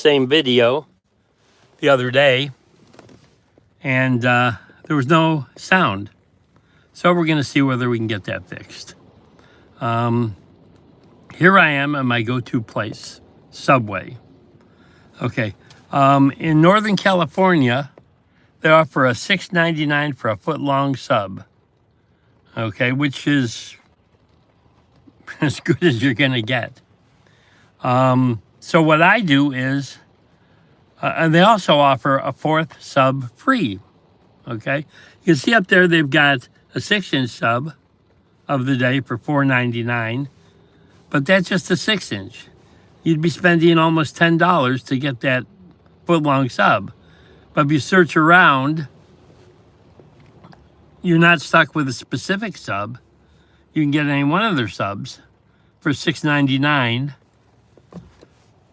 same video the other day, and there was no sound. So we're going to see whether we can get that fixed. Here I am at my go-to place, Subway. Okay, in Northern California, they offer a $6.99 for a foot-long sub. Okay, which is as good as you're going to get. So what I do is, and they also offer a fourth sub free. Okay, you can see up there they've got a 6-inch sub of the day for $4.99, but that's just a 6-inch. You'd be spending almost $10 to get that foot-long sub. But if you search around, you're not stuck with a specific sub. You can get any one of their subs for $6.99.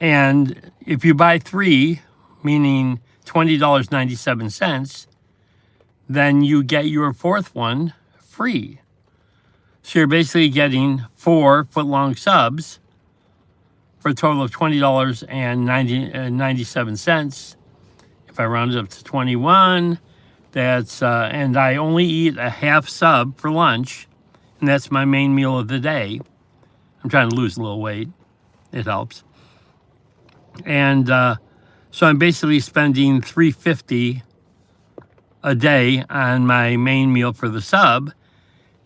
And if you buy 3, meaning $20.97, then you get your fourth one free. So you're basically getting 4 foot-long subs for a total of $20.97. If I round it up to 21, that's and I only eat a half sub for lunch, and that's my main meal of the day. I'm trying to lose a little weight. It helps. And so I'm basically spending $3.50 a day on my main meal for the sub,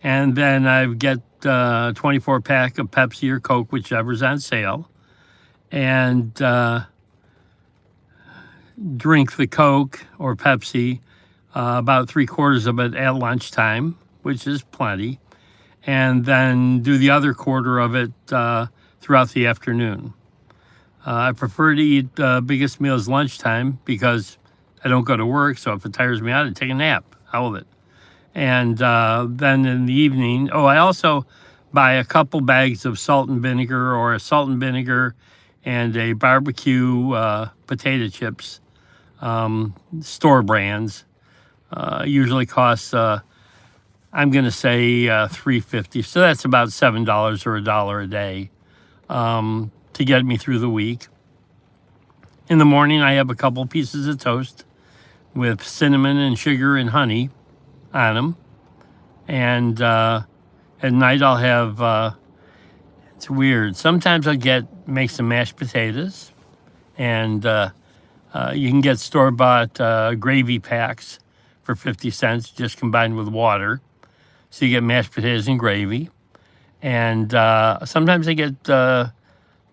and then I get a 24-pack of Pepsi or Coke, whichever's on sale, and drink the Coke or Pepsi, about 3/4 of it at lunchtime, which is plenty, and then do the other quarter of it throughout the afternoon. I prefer to eat biggest meals lunchtime because I don't go to work, so if it tires me out, I take a nap. How with it? And then in the evening, I also buy a couple bags of salt and vinegar, or a salt and vinegar and a barbecue potato chips, store brands. Usually costs, I'm going to say $3.50. So that's about $7 or $1 a day to get me through the week. In the morning, I have a couple pieces of toast with cinnamon and sugar and honey on them. And at night, I'll have, it's weird. Sometimes I'll make some mashed potatoes. And you can get store-bought gravy packs for 50 cents, just combined with water. So you get mashed potatoes and gravy. And sometimes I get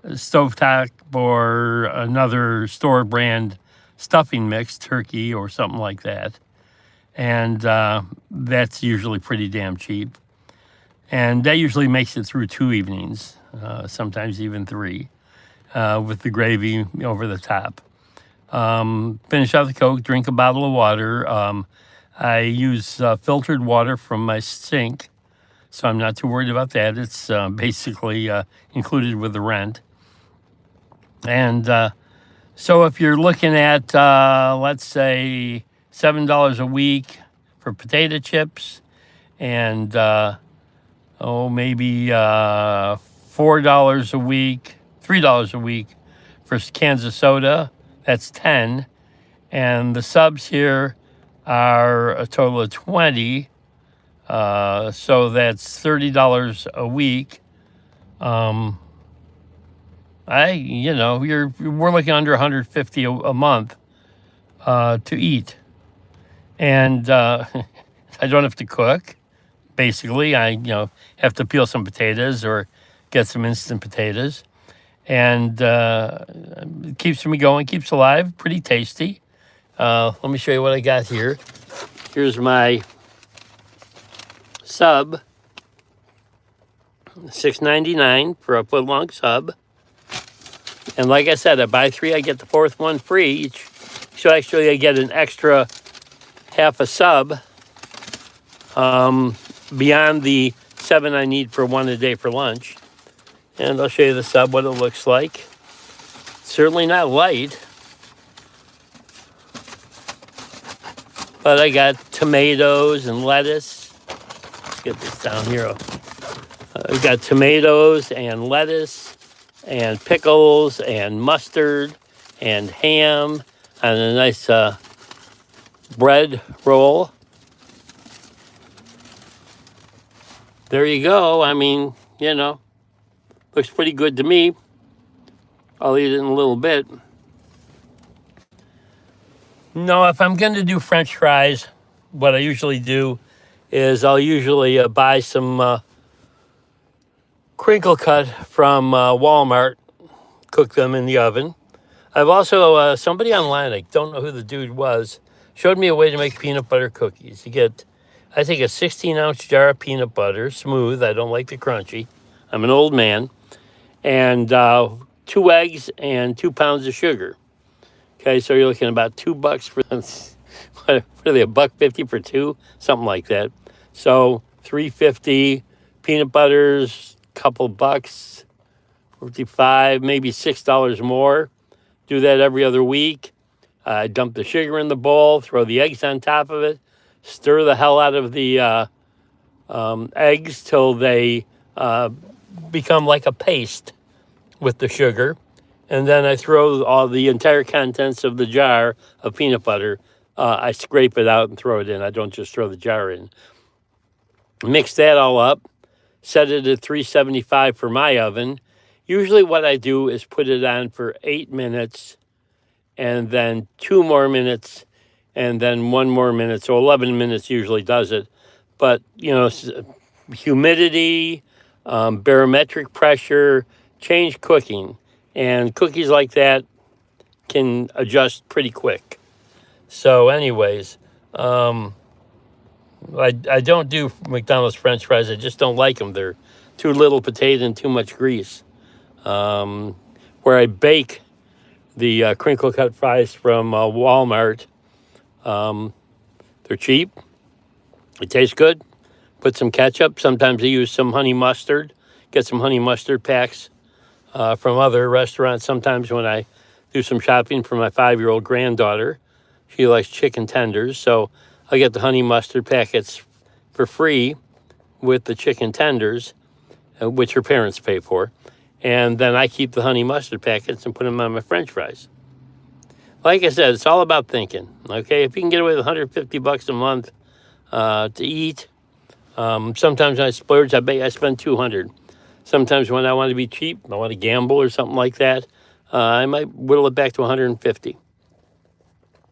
stovetop or another store brand stuffing mix, turkey or something like that. And that's usually pretty damn cheap. And that usually makes it through 2 evenings, sometimes even 3, with the gravy over the top. Finish out the Coke, drink a bottle of water. I use filtered water from my sink, so I'm not too worried about that. It's basically included with the rent. And so if you're looking at, let's say, $7 a week for potato chips, and maybe $4 a week, $3 a week for cans of soda, that's 10. And the subs here are a total of 20. So that's $30 a week. We're looking under $150 a month to eat. And I don't have to cook. Basically, I have to peel some potatoes or get some instant potatoes. And it keeps me going, keeps alive, pretty tasty. Let me show you what I got here. Here's my sub, $6.99 for a foot-long sub. And like I said, I buy 3, I get the fourth one free each. So actually I get an extra half a sub beyond the 7 I need for 1 a day for lunch. And I'll show you the sub, what it looks like. Certainly not light. But I got tomatoes and lettuce. Let's get this down here. I've got tomatoes and lettuce and pickles and mustard and ham and a nice bread roll. There you go. I mean, looks pretty good to me. I'll eat it in a little bit. No, if I'm going to do French fries, what I usually do is I'll usually buy some crinkle cut from Walmart, cook them in the oven. I've also, somebody online, I don't know who the dude was, showed me a way to make peanut butter cookies. You get, I think, a 16-ounce jar of peanut butter, smooth. I don't like the crunchy. I'm an old man. And 2 eggs and 2 pounds of sugar. Okay, so you're looking at about $2 for what are they, $1.50 for 2, something like that. So $3.50 peanut butters, couple bucks, 55, maybe $6 more. Do that every other week. Dump the sugar in the bowl, throw the eggs on top of it, stir the hell out of the eggs till they become like a paste with the sugar. And then I throw all the entire contents of the jar of peanut butter. I scrape it out and throw it in. I don't just throw the jar in. Mix that all up. Set it at 375 for my oven. Usually what I do is put it on for 8 minutes and then 2 more minutes and then 1 more minute. So 11 minutes usually does it. But, humidity, barometric pressure, change cooking. And cookies like that can adjust pretty quick. So anyways, I don't do McDonald's French fries. I just don't like them. They're too little potato and too much grease. Where I bake the crinkle cut fries from Walmart, they're cheap. It tastes good. Put some ketchup. Sometimes I use some honey mustard. Get some honey mustard packs from other restaurants. Sometimes when I do some shopping for my 5-year-old granddaughter, she likes chicken tenders. So I get the honey mustard packets for free with the chicken tenders, which her parents pay for. And then I keep the honey mustard packets and put them on my French fries. Like I said, it's all about thinking. Okay, if you can get away with $150 a month to eat, sometimes I splurge. I spend $200. Sometimes when I want to be cheap, I want to gamble or something like that, I might whittle it back to 150,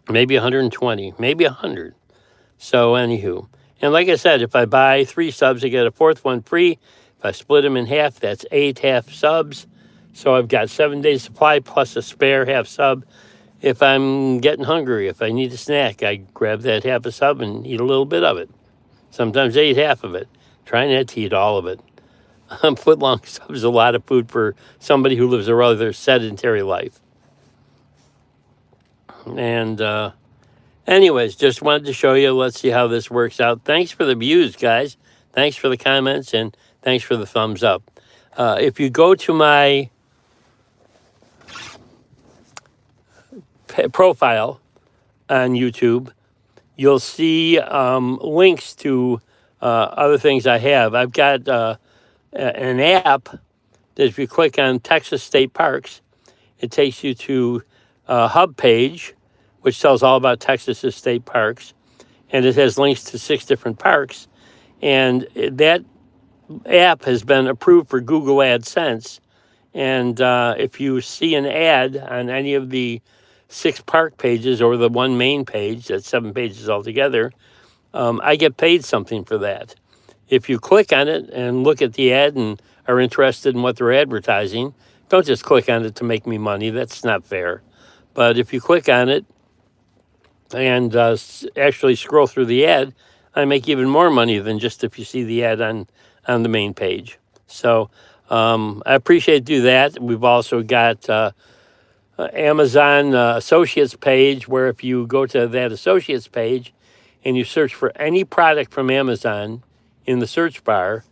maybe 120, maybe 100. So anywho, and like I said, if I buy 3 subs, I get a 4th one free. If I split them in half, that's 8 half subs. So I've got 7 days supply plus a spare half sub. If I'm getting hungry, if I need a snack, I grab that half a sub and eat a little bit of it. Sometimes I eat half of it. Try not to eat all of it. Footlong sub is a lot of food for somebody who lives a rather sedentary life. And anyways, just wanted to show you. Let's see how this works out. Thanks for the views, guys. Thanks for the comments, and thanks for the thumbs up. If you go to my profile on YouTube, you'll see links to other things I have. I've got an app that if you click on Texas State Parks, it takes you to a hub page, which tells all about Texas's state parks. And it has links to 6 different parks. And that app has been approved for Google AdSense. And if you see an ad on any of the 6 park pages or the one main page, that's 7 pages altogether, I get paid something for that. If you click on it and look at the ad and are interested in what they're advertising, don't just click on it to make me money. That's not fair. But if you click on it and actually scroll through the ad, I make even more money than just if you see the ad on the main page. So I appreciate do that. We've also got Amazon Associates page, where if you go to that Associates page and you search for any product from Amazon in the search bar,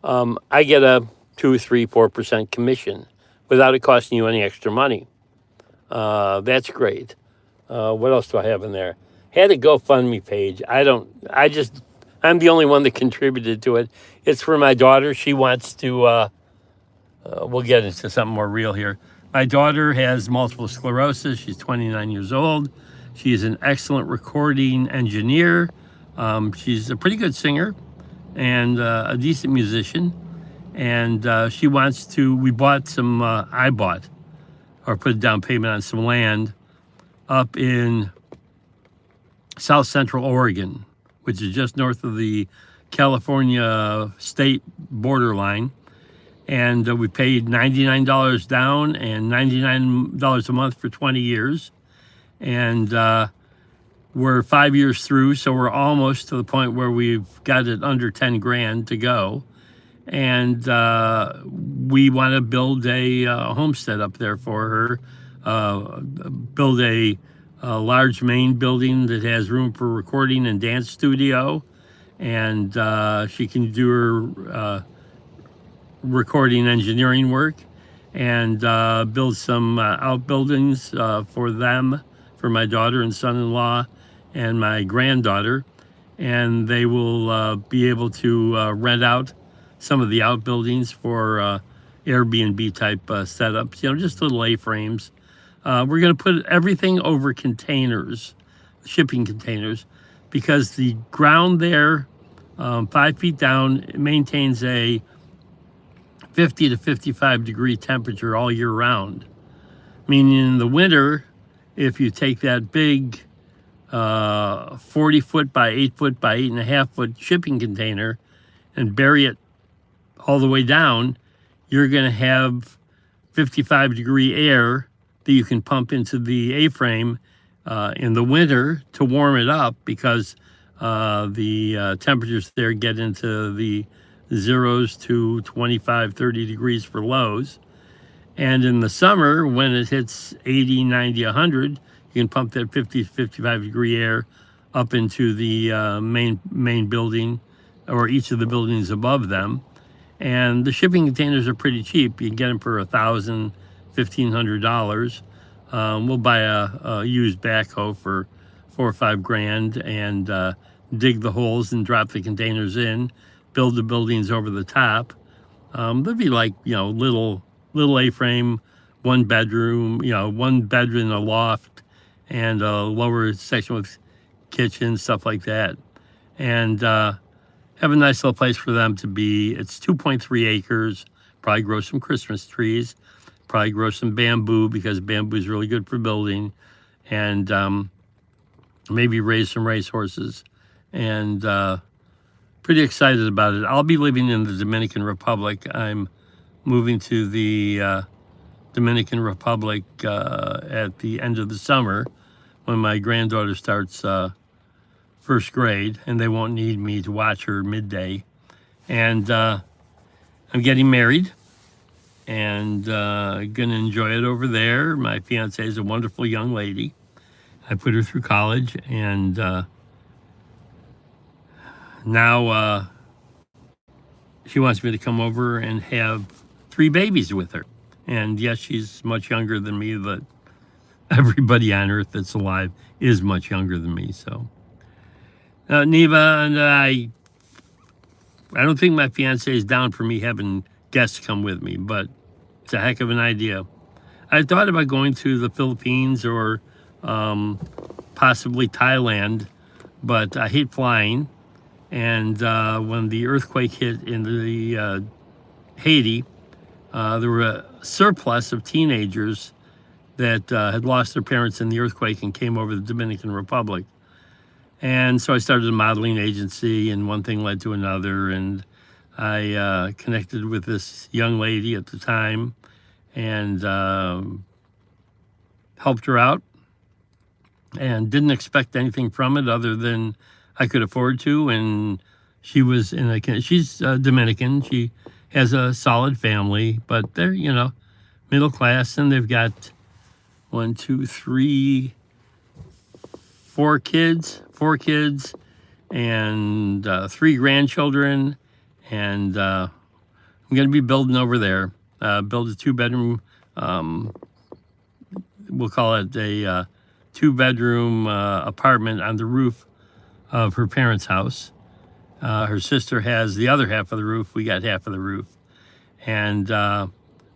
I get a 2, 3, 4% commission without it costing you any extra money. That's great. What else do I have in there? Had a GoFundMe page. I'm the only one that contributed to it. It's for my daughter. She wants to, we'll get into something more real here. My daughter has multiple sclerosis. She's 29 years old. She is an excellent recording engineer. She's a pretty good singer and a decent musician. And she wants to, I bought or put a down payment on some land up in South Central Oregon, which is just north of the California state borderline. And we paid $99 down and $99 a month for 20 years. And we're 5 years through, so we're almost to the point where we've got it under 10 grand to go. And we want to build a homestead up there for her, build a large main building that has room for recording and dance studio. And she can do her recording engineering work and build some outbuildings for them, for my daughter and son-in-law and my granddaughter. And they will be able to rent out some of the outbuildings for Airbnb type setups, just little A-frames. We're going to put everything over containers, shipping containers, because the ground there, 5 feet down, maintains a 50 to 55 degree temperature all year round. Meaning in the winter, if you take that big 40 foot by 8 foot by 8.5 foot shipping container and bury it all the way down, you're going to have 55 degree air that you can pump into the A-frame in the winter to warm it up, because the temperatures there get into the zeros to 25, 30 degrees for lows. And in the summer, when it hits 80, 90, 100, you can pump that 50, 55 degree air up into the main building or each of the buildings above them. And the shipping containers are pretty cheap. You can get them for $1,000, $1,500. We'll buy a used backhoe for $4 or $5 grand and dig the holes and drop the containers in, build the buildings over the top. They'd be like, little A-frame, one bedroom, one bedroom, a loft, and a lower section with kitchen, stuff like that. And have a nice little place for them to be. It's 2.3 acres, probably grow some Christmas trees, probably grow some bamboo, because bamboo is really good for building, and maybe raise some racehorses. And pretty excited about it. I'll be living in the Dominican Republic. I'm moving to the Dominican Republic at the end of the summer when my granddaughter starts first grade, and they won't need me to watch her midday. And I'm getting married and going to enjoy it over there. My fiance is a wonderful young lady. I put her through college, and now she wants me to come over and have 3 babies with her. And yes, she's much younger than me, but everybody on earth that's alive is much younger than me. So Neva and I don't think my fiance is down for me having guests come with me, but it's a heck of an idea. I thought about going to the Philippines or possibly Thailand, but I hate flying. And when the earthquake hit in the Haiti, there were a surplus of teenagers that had lost their parents in the earthquake and came over to the Dominican Republic. And so I started a modeling agency, and one thing led to another, and I connected with this young lady at the time and helped her out, and didn't expect anything from it other than I could afford to. And she's Dominican. She has a solid family, but they're, middle class, and they've got 4 kids and 3 grandchildren. And I'm going to be building over there, build a 2-bedroom, we'll call it a 2-bedroom apartment on the roof of her parents' house. Her sister has the other half of the roof. We got half of the roof. And I'm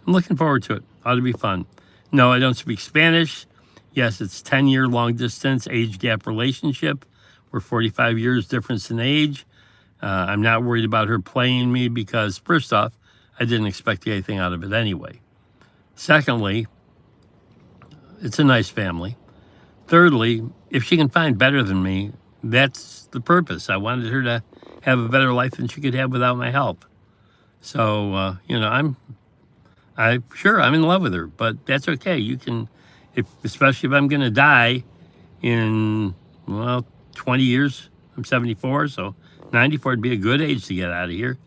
looking forward to it. Ought to be fun. No, I don't speak Spanish. Yes, it's 10-year long distance age gap relationship. We're 45 years difference in age. I'm not worried about her playing me because, first off, I didn't expect anything out of it anyway. Secondly, it's a nice family. Thirdly, if she can find better than me, that's the purpose. I wanted her to have a better life than she could have without my help. So, I'm in love with her, but that's okay. You can, especially if I'm going to die in, 20 years. I'm 74, so 94 would be a good age to get out of here.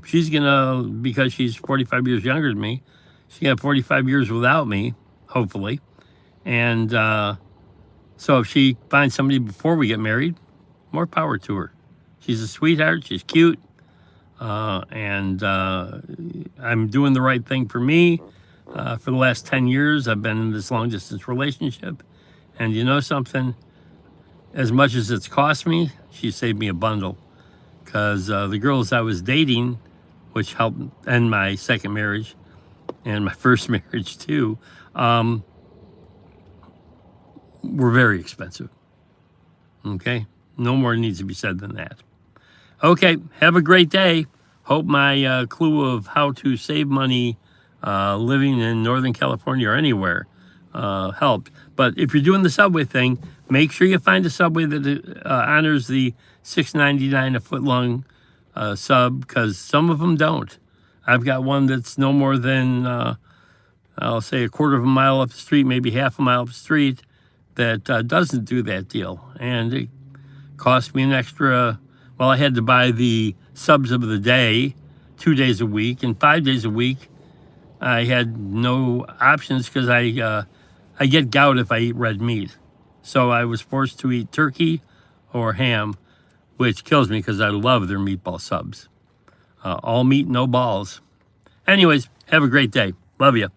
She's going to, because she's 45 years younger than me, she's going to have 45 years without me, hopefully. And so if she finds somebody before we get married, more power to her. She's a sweetheart. She's cute. And I'm doing the right thing for me. For the last 10 years, I've been in this long-distance relationship. And you know something? As much as it's cost me, she saved me a bundle. Because the girls I was dating, which helped end my second marriage and my first marriage too, were very expensive. Okay? No more needs to be said than that. Okay, have a great day. Hope my clue of how to save money living in Northern California or anywhere helped. But if you're doing the subway thing, make sure you find a subway that honors the $6.99 a foot long sub, because some of them don't. I've got one that's no more than, I'll say, a quarter of a mile up the street, maybe half a mile up the street, that doesn't do that deal. And it cost me an extra, I had to buy the subs of the day, 2 days a week, and 5 days a week. I had no options because I get gout if I eat red meat. So I was forced to eat turkey or ham, which kills me because I love their meatball subs. All meat, no balls. Anyways, have a great day. Love you.